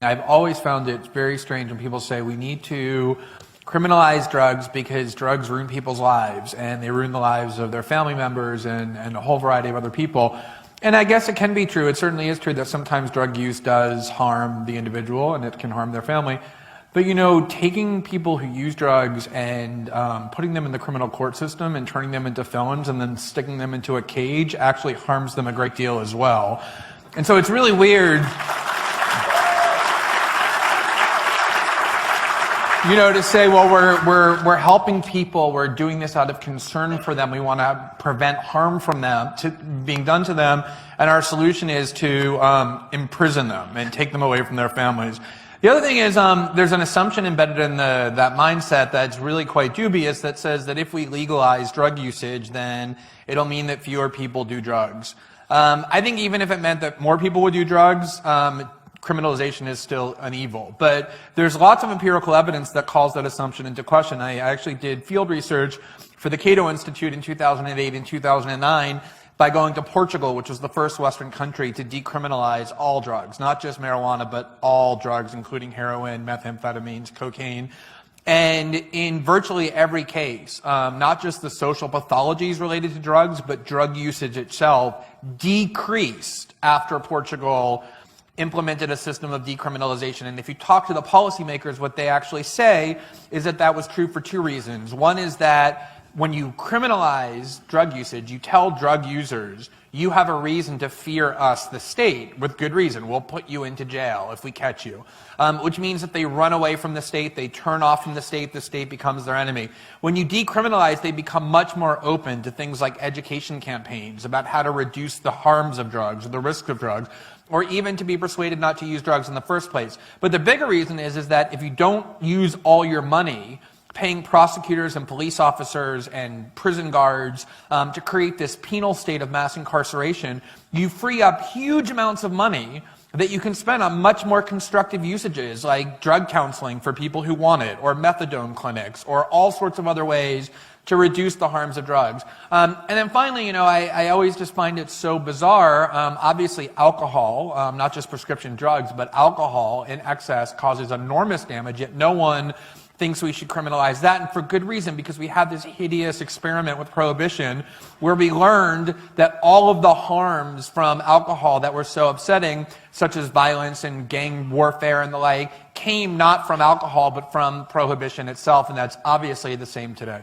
I've always found it very strange when people say we need to criminalize drugs because drugs ruin people's lives, and they ruin the lives of their family members and a whole variety of other people. And I guess it can be true. It certainly is true that sometimes drug use does harm the individual and it can harm their family. But taking people who use drugs and putting them in the criminal court system and turning them into felons and then sticking them into a cage actually harms them a great deal as well. And so it's really weird, to say, well, we're helping people, we're doing this out of concern for them, we want to prevent harm from them being done to them, and our solution is to imprison them and take them away from their families. The other thing is there's an assumption embedded in that mindset that's really quite dubious that says that if we legalize drug usage, then it'll mean that fewer people do drugs. I think even if it meant that more people would do drugs, criminalization is still an evil. But there's lots of empirical evidence that calls that assumption into question. I actually did field research for the Cato Institute in 2008 and 2009 by going to Portugal, which was the first Western country to decriminalize all drugs, not just marijuana, but all drugs, including heroin, methamphetamines, cocaine. And in virtually every case, not just the social pathologies related to drugs, but drug usage itself decreased after Portugal implemented a system of decriminalization. And if you talk to the policymakers, what they actually say is that that was true for two reasons. One is that when you criminalize drug usage, you tell drug users, you have a reason to fear us, the state, with good reason. We'll put you into jail if we catch you. Which means that they run away from the state, they turn off from the state becomes their enemy. When you decriminalize, they become much more open to things like education campaigns about how to reduce the harms of drugs, or the risk of drugs, or even to be persuaded not to use drugs in the first place. But the bigger reason is that if you don't use all your money paying prosecutors and police officers and prison guards to create this penal state of mass incarceration, you free up huge amounts of money that you can spend on much more constructive usages like drug counseling for people who want it, or methadone clinics, or all sorts of other ways to reduce the harms of drugs. And then finally, I always just find it so bizarre. Obviously, alcohol, not just prescription drugs, but alcohol in excess causes enormous damage, yet no one thinks we should criminalize that, and for good reason, because we had this hideous experiment with prohibition where we learned that all of the harms from alcohol that were so upsetting, such as violence and gang warfare and the like, came not from alcohol but from prohibition itself, and that's obviously the same today.